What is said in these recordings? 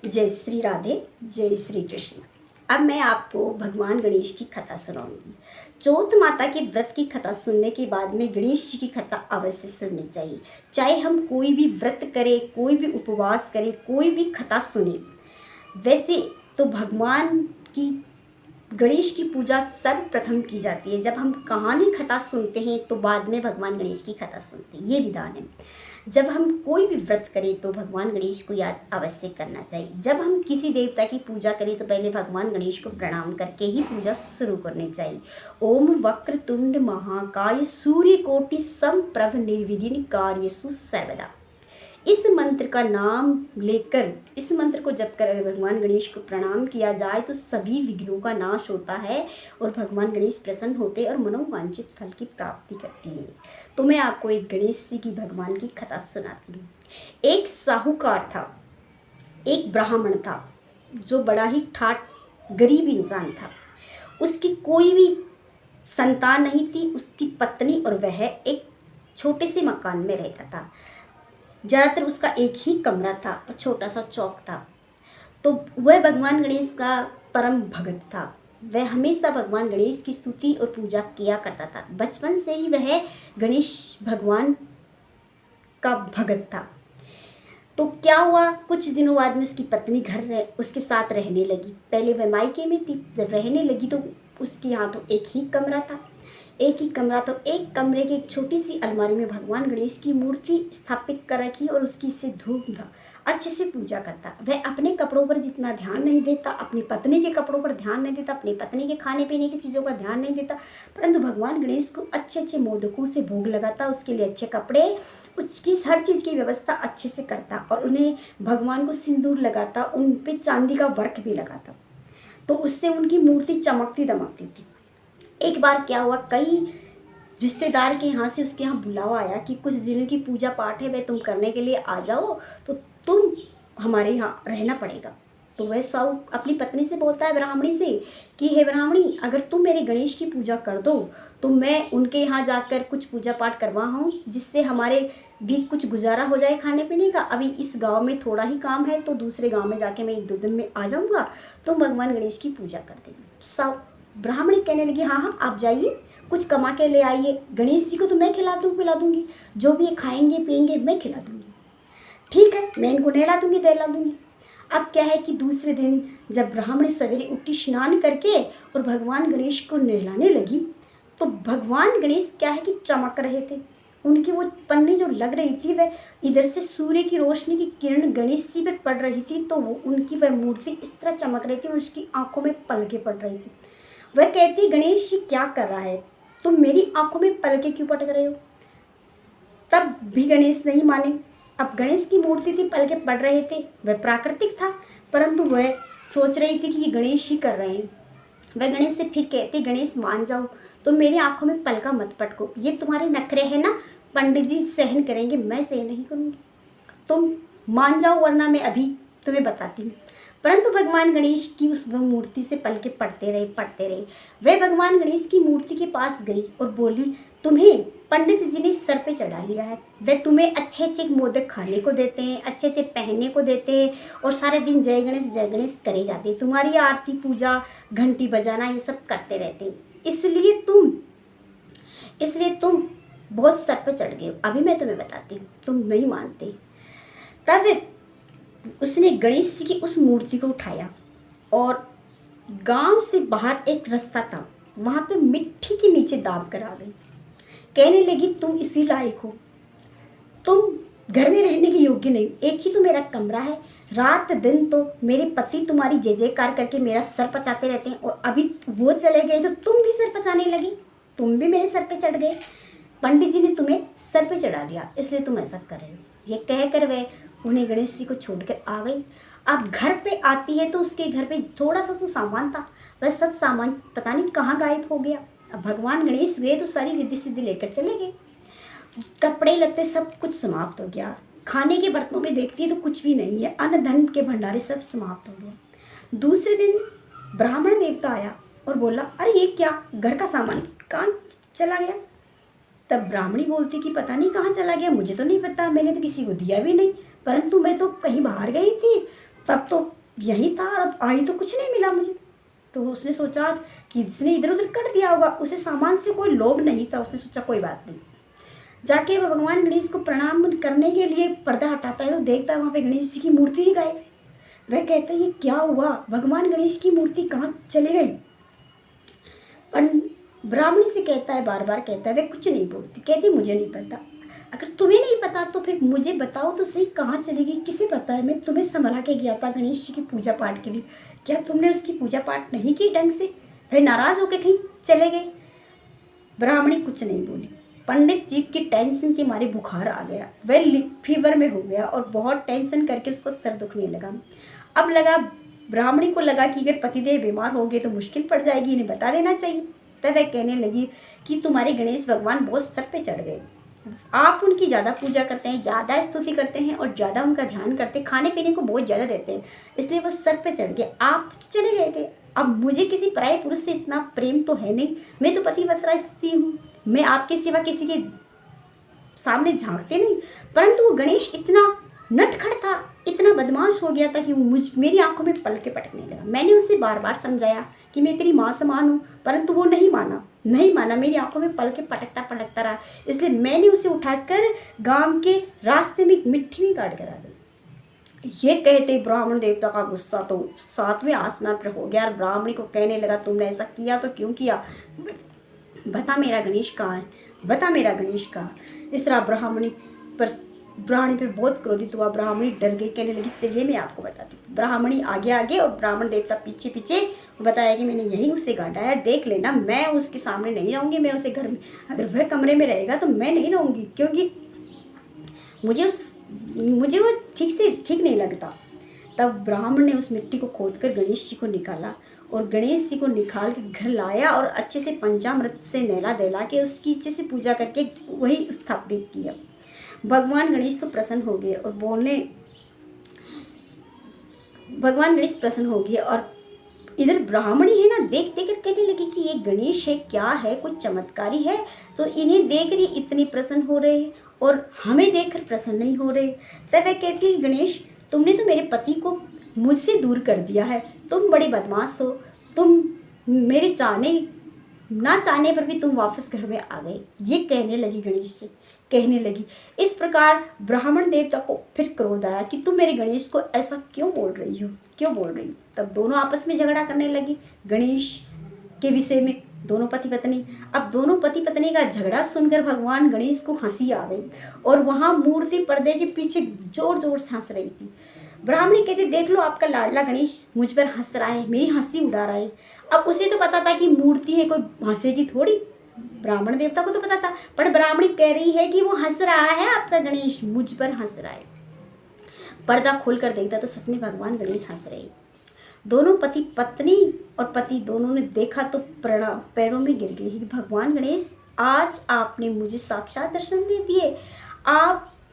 जय श्री राधे, जय श्री कृष्ण। अब मैं आपको भगवान गणेश की कथा सुनाऊंगी। चौथ माता के व्रत की कथा सुनने के बाद में गणेश जी की कथा अवश्य सुननी चाहिए। चाहे हम कोई भी व्रत करें, कोई भी उपवास करें, कोई भी कथा सुने। वैसे तो भगवान की गणेश की पूजा सर्वप्रथम की जाती है। जब हम कहानी कथा सुनते हैं तो बाद में भगवान गणेश की कथा सुनते हैं, ये विधान है। जब हम कोई भी व्रत करें तो भगवान गणेश को याद अवश्य करना चाहिए। जब हम किसी देवता की पूजा करें तो पहले भगवान गणेश को प्रणाम करके ही पूजा शुरू करनी चाहिए। ओम वक्रतुंड महाकाय सूर्यकोटि समप्रभ निर्विघ्न कार्येषु सर्वदा। इस मंत्र का नाम लेकर, इस मंत्र को जप कर भगवान गणेश को प्रणाम किया जाए तो सभी विघ्नों का नाश होता है और भगवान गणेश प्रसन्न होते और मनोवांछित फल की प्राप्ति करती है। तो मैं आपको एक गणेश जी की भगवान की कथा सुनाती हूँ। एक साहूकार था, एक ब्राह्मण था जो बड़ा ही ठाठ गरीब इंसान था। उसकी कोई भी संतान नहीं थी। उसकी पत्नी और वह एक छोटे से मकान में रहता था। ज़्यादातर उसका एक ही कमरा था और छोटा सा चौक था। तो वह भगवान गणेश का परम भगत था। वह हमेशा भगवान गणेश की स्तुति और पूजा किया करता था। बचपन से ही वह गणेश भगवान का भगत था। तो क्या हुआ, कुछ दिनों बाद में उसकी पत्नी उसके साथ रहने लगी। पहले वह मायके में थी, जब रहने लगी तो उसके यहाँ तो एक ही कमरा था। तो एक कमरे की एक छोटी सी अलमारी में भगवान गणेश की मूर्ति स्थापित कर रखी और उसकी से धूमधाम अच्छे से पूजा करता। वह अपने कपड़ों पर जितना ध्यान नहीं देता, अपनी पत्नी के कपड़ों पर ध्यान नहीं देता, अपनी पत्नी के खाने पीने की चीज़ों का ध्यान नहीं देता, परंतु भगवान गणेश को अच्छे अच्छे मोदकों से भोग लगाता, उसके लिए अच्छे कपड़े, उसकी हर चीज़ की व्यवस्था अच्छे से करता और उन्हें भगवान को सिंदूर लगाता, उन पर चांदी का वर्क भी लगाता। तो उससे उनकी मूर्ति चमकती दमकती थी। एक बार क्या हुआ, कई रिश्तेदार के यहाँ से उसके यहाँ बुलावा आया कि कुछ दिनों की पूजा पाठ है, वह तुम करने के लिए आ जाओ, तो तुम हमारे यहाँ रहना पड़ेगा। तो वह साहू अपनी पत्नी से बोलता है ब्राह्मणी से कि हे ब्राह्मणी, अगर तुम मेरे गणेश की पूजा कर दो तो मैं उनके यहाँ जाकर कुछ पूजा पाठ करवाऊँ, जिससे हमारे भी कुछ गुजारा हो जाए खाने पीने का। अभी इस गांव में थोड़ा ही काम है तो दूसरे गांव में जाके मैं 1-2 दिन में आ जाऊँगा, तुम भगवान गणेश की पूजा कर देंगे। साहू ब्राह्मणी कहने लगी हाँ हाँ आप जाइए, कुछ कमा के ले आइए, गणेश जी को तो मैं पिला दूंगी, जो भी ये खाएंगे पिएंगे मैं खिला दूंगी। ठीक है, मैं इनको नहला दूंगी दहला दूंगी। अब क्या है कि दूसरे दिन जब ब्राह्मणी सवेरे उठी स्नान करके और भगवान गणेश को नहलाने लगी तो भगवान गणेश क्या है कि चमक रहे थे। उनकी वो पन्नी जो लग रही थी वह इधर से सूर्य की रोशनी की किरण गणेश जी पर पड़ रही थी, तो वो उनकी वह मूर्ति इस तरह चमक रही थी और उसकी आंखों में पलकें पड़ रही थी। वह कहती गणेश जी क्या कर रहा है, तुम मेरी आंखों में पलके क्यों पटक रहे हो। तब भी गणेश नहीं माने। अब गणेश की मूर्ति थी, पलके पड़ रहे थे, वह प्राकृतिक था, परंतु वह सोच रही थी कि ये गणेश ही कर रहे हैं। वह गणेश से फिर कहती गणेश मान जाओ, तुम मेरी आंखों में पलका मत पटको, ये तुम्हारे नखरे हैं ना, पंडित जी सहन करेंगे, मैं सहन नहीं करूँगी, तुम मान जाओ वरना मैं अभी तुम्हें बताती हूँ। परंतु भगवान गणेश की उस मूर्ति से पलके पड़ते रहे। वह भगवान गणेश की मूर्ति के पास गई और बोली तुम्हें पंडित जी ने सर पे चढ़ा लिया है। वह तुम्हें अच्छे अच्छे मोदक खाने को देते हैं, अच्छे अच्छे पहनने को देते हैं और सारे दिन जय गणेश करे जाते हैं। तुम्हारी आरती पूजा घंटी बजाना ये सब करते रहते हैं, इसलिए तुम बहुत सर पे चढ़ गए हो। अभी मैं तुम्हें बताती हूँ, तुम नहीं मानते। तब उसने गणेश जी की उस मूर्ति को उठाया और गांव से बाहर एक रास्ता था, वहाँ पे मिट्टी के नीचे दाब कर आ गई। कहने लगी तुम इसी लायक हो, तुम घर में रहने के योग्य नहीं। एक ही तो मेरा कमरा है, रात दिन तो मेरे पति तुम्हारी जय जयकार करके मेरा सर पचाते रहते हैं और अभी वो चले गए तो तुम भी सर पचाने लगी, तुम भी मेरे सर पे चढ़ गए। पंडित जी ने तुम्हें सर पे चढ़ा लिया, इसलिए तुम ऐसा कर रहे हो। ये कहकर वह उन्हें गणेश जी को छोड़कर आ गई। अब घर पे आती है तो उसके घर पे थोड़ा सा तो सामान था, वह सब सामान पता नहीं कहाँ गायब हो गया। अब भगवान गणेश गए तो सारी रिद्धि सिद्धि लेकर चले गए, कपड़े लत्ते सब कुछ समाप्त हो गया। खाने के बर्तनों में देखती है तो कुछ भी नहीं है, अन्न धन के भंडारे सब समाप्त हो गया। दूसरे दिन ब्राह्मण देवता आया और बोला अरे ये क्या, घर का सामान कहाँ चला गया। तब ब्राह्मणी बोलती कि पता नहीं कहाँ चला गया, मुझे तो नहीं पता, मैंने तो किसी को दिया भी नहीं, परंतु मैं तो कहीं बाहर गई थी तब तो यही था और अब आई तो कुछ नहीं मिला मुझे। तो उसने सोचा कि इसने इधर उधर कर दिया होगा, उसे सामान से कोई लोभ नहीं था। उसने सोचा कोई बात नहीं। जाके वह भगवान गणेश को प्रणाम करने के लिए पर्दा हटाता है तो देखता है वहाँ पे गणेश जी की मूर्ति ही गायब है। वह कहता है ये क्या हुआ, भगवान गणेश की मूर्ति कहाँ चली गई। पर ब्राह्मणी से कहता है, बार बार कहता है, वह कुछ नहीं बोलती, कहती मुझे नहीं पता। अगर तुम्हें नहीं पता तो फिर मुझे बताओ तो सही, कहाँ चली गई, किसे पता है। मैं तुम्हें संभला के गया था गणेश जी की पूजा पाठ के लिए, क्या तुमने उसकी पूजा पाठ नहीं की ढंग से, फिर नाराज होकर कहीं चले गए। ब्राह्मणी कुछ नहीं बोली। पंडित जी की टेंशन के मारे बुखार आ गया, वह फीवर में हो गया और बहुत टेंशन करके उसका सर दुखने लगा। अब लगा, ब्राह्मणी को लगा कि अगर पतिदेव बीमार हो गए तो मुश्किल पड़ जाएगी, इन्हें बता देना चाहिए। तब वह कहने लगी कि तुम्हारे गणेश भगवान बहुत सर पे चढ़ गए, आप उनकी ज़्यादा पूजा करते हैं, ज़्यादा स्तुति करते हैं और ज़्यादा उनका ध्यान करते हैं, खाने पीने को बहुत ज़्यादा देते हैं, इसलिए वो सर पे चढ़ गए, आप चले गए थे। अब मुझे किसी पराये पुरुष से इतना प्रेम तो है नहीं, मैं तो पतिव्रता स्त्री हूँ, मैं आपके सिवा किसी के सामने झांकते नहीं। परंतु वो गणेश इतना नटखट था, इतना बदमाश हो गया था कि वो मेरी आंखों में पलके पटकने लगा। मैंने उसे बार बार समझाया कि मैं तेरी माँ समान हूँ, परंतु वो नहीं माना, मेरी आंखों में पलके पटकता रहा। इसलिए मैंने उसे उठाकर गांव के रास्ते में मिट्टी में गाड़ कर आ गई। ये कहते ब्राह्मण देवता का गुस्सा तो 7वें आसमान पर हो गया और ब्राह्मणी को कहने लगा, तुमने ऐसा किया तो क्यों किया, बता मेरा गणेश कहाँ है, बता मेरा गणेश कहाँ। इस तरह ब्राह्मणी पर बहुत क्रोधित हुआ। ब्राह्मणी डर गई, कहने लगी चलिए मैं आपको बताती हूँ। ब्राह्मणी आगे आगे और ब्राह्मण देवता पीछे पीछे बताया कि मैंने यही उसे गाड़ा है, देख लेना, मैं उसके सामने नहीं जाऊँगी, मैं उसे घर में, अगर वह कमरे में रहेगा तो मैं नहीं रहूँगी, क्योंकि मुझे वो ठीक नहीं लगता। तब ब्राह्मण ने उस मिट्टी को खोदकर गणेश जी को निकाला और गणेश जी को निकाल के घर लाया और अच्छे से पंचामृत से नहला दहला के उसकी अच्छे से पूजा करके वही स्थापित किया। भगवान गणेश तो प्रसन्न हो गए और भगवान गणेश प्रसन्न हो गए और इधर ब्राह्मणी है ना, देख कर कहने लगी कि ये गणेश है, क्या है, कुछ चमत्कारी है, तो इन्हें देख कर इतनी प्रसन्न हो रहे हैं और हमें देखकर प्रसन्न नहीं हो रहे। तब वह कहती है, गणेश तुमने तो मेरे पति को मुझसे दूर कर दिया है, तुम बड़ी बदमाश हो, तुम मेरे ना चाहने पर भी तुम वापस घर में आ गए। ये कहने लगी गणेश से, कहने लगी। इस प्रकार ब्राह्मण देवता को फिर क्रोध आया कि तुम मेरे गणेश को ऐसा क्यों बोल रही हो। तब दोनों आपस में झगड़ा करने लगी गणेश के विषय में, दोनों पति पत्नी। अब दोनों पति पत्नी का झगड़ा सुनकर भगवान गणेश को हंसी आ गई और वहाँ मूर्ति पर्दे के पीछे जोर जोर से हंस रही थी। ब्राह्मणी कहती, देख लो आपका लाडला गणेश मुझ पर हंस रहा है, मेरी हंसी उड़ा रहा है। अब उसे तो पता था कि मूर्ति है, कोई हंसेगी थोड़ी, ब्राह्मण देवता को तो पता था, पर ब्राह्मणी कह रही है कि वो हंस रहा है, आपका गणेश मुझ पर हंस रहा है। पर्दा खोलकर देखता तो सच में भगवान गणेश हंस रहे। दोनों पति पत्नी और पति दोनों ने देखा तो पैरों में गिर गए। भगवान गणेश, आज आपने मुझे साक्षात दर्शन दे दिए।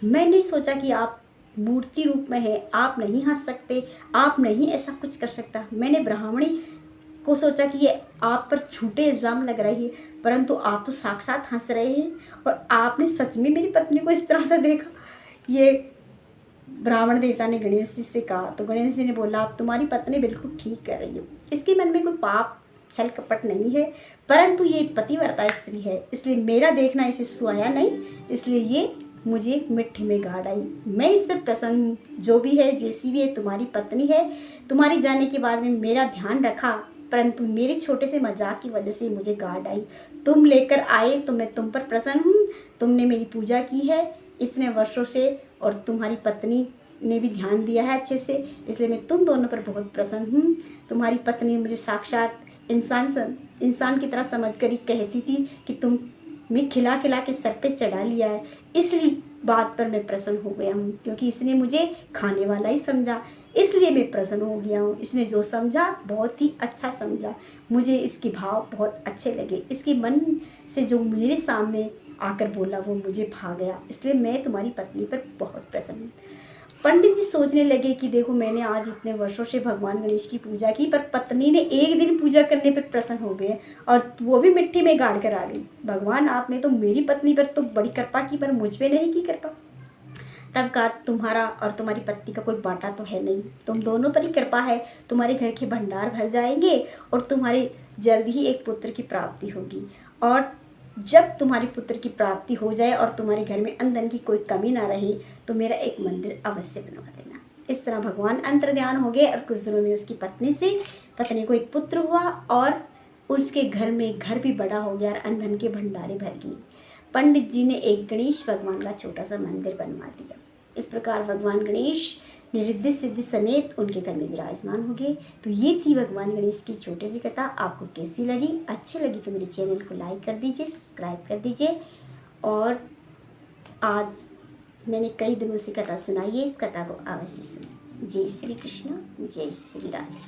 मैंने सोचा कि आप मूर्ति रूप में है, आप नहीं हंस सकते, आप नहीं ऐसा कुछ कर सकता। मैंने ब्राह्मणी को सोचा कि ये आप पर झूठे इल्ज़ाम लग रही है, परंतु आप तो साक्षात हंस रहे हैं और आपने सच में मेरी पत्नी को इस तरह से देखा। ये ब्राह्मण देवता ने गणेश जी से कहा तो गणेश जी ने बोला, आप तुम्हारी पत्नी बिल्कुल ठीक कर रही हो, इसके मन में कोई पाप छल कपट नहीं है, परंतु ये पतिव्रता स्त्री है, इसलिए मेरा देखना इसे सुहाया नहीं, इसलिए ये मुझे मिट्टी में गाड़ आई। मैं इस पर प्रसन्न हूँ, जो भी है जैसी भी है तुम्हारी पत्नी है, तुम्हारी जाने के बाद में मेरा ध्यान रखा, परंतु मेरे छोटे से मजाक की वजह से मुझे गाड़ आई। तुम लेकर आए तो मैं तुम पर प्रसन्न हूँ, तुमने मेरी पूजा की है इतने वर्षों से और तुम्हारी पत्नी ने भी ध्यान दिया है अच्छे से, इसलिए मैं तुम दोनों पर बहुत प्रसन्न हूँ। तुम्हारी पत्नी मुझे साक्षात इंसान की तरह समझकर ही कहती थी कि तुम मैं खिला के सर पे चढ़ा लिया है, इसलिए बात पर मैं प्रसन्न हो गया हूँ, क्योंकि इसने मुझे खाने वाला ही समझा, इसलिए मैं प्रसन्न हो गया हूँ। इसने जो समझा बहुत ही अच्छा समझा, मुझे इसके भाव बहुत अच्छे लगे, इसके मन से जो मेरे सामने आकर बोला वो मुझे भा गया, इसलिए मैं तुम्हारी पत्नी पर बहुत प्रसन्न हूँ। पंडित जी सोचने लगे कि देखो, मैंने आज इतने वर्षों से भगवान गणेश की पूजा की, पर पत्नी ने एक दिन पूजा करने पर प्रसन्न हो गए और वो भी मिट्टी में गाड़ कर आ गई। भगवान, आपने तो मेरी पत्नी पर तो बड़ी कृपा की, पर मुझ पे नहीं की कृपा। तब का तुम्हारा और तुम्हारी पत्नी का कोई बाटा तो है नहीं, तुम दोनों पर ही कृपा है। तुम्हारे घर के भंडार भर जाएंगे और तुम्हारी जल्द ही एक पुत्र की प्राप्ति होगी। और जब तुम्हारी पुत्र की प्राप्ति हो जाए और तुम्हारे घर में अन्न धन की कोई कमी ना रहे तो मेरा एक मंदिर अवश्य बनवा देना। इस तरह भगवान अंतर्ध्यान हो गए और कुछ दिनों में उसकी पत्नी को एक पुत्र हुआ और उसके घर में घर भी बड़ा हो गया और अन्न धन के भंडारे भर गई। पंडित जी ने एक गणेश भगवान का छोटा सा मंदिर बनवा दिया। इस प्रकार भगवान गणेश निरिद्धि सिद्धि समेत उनके घर में विराजमान हो गए। तो ये थी भगवान गणेश की छोटी सी कथा। आपको कैसी लगी? अच्छी लगी तो मेरे चैनल को लाइक कर दीजिए, सब्सक्राइब कर दीजिए। और आज मैंने कई दिनों से कथा सुनाई है, इस कथा को अवश्य सुनो। जय श्री कृष्ण, जय श्री राधे।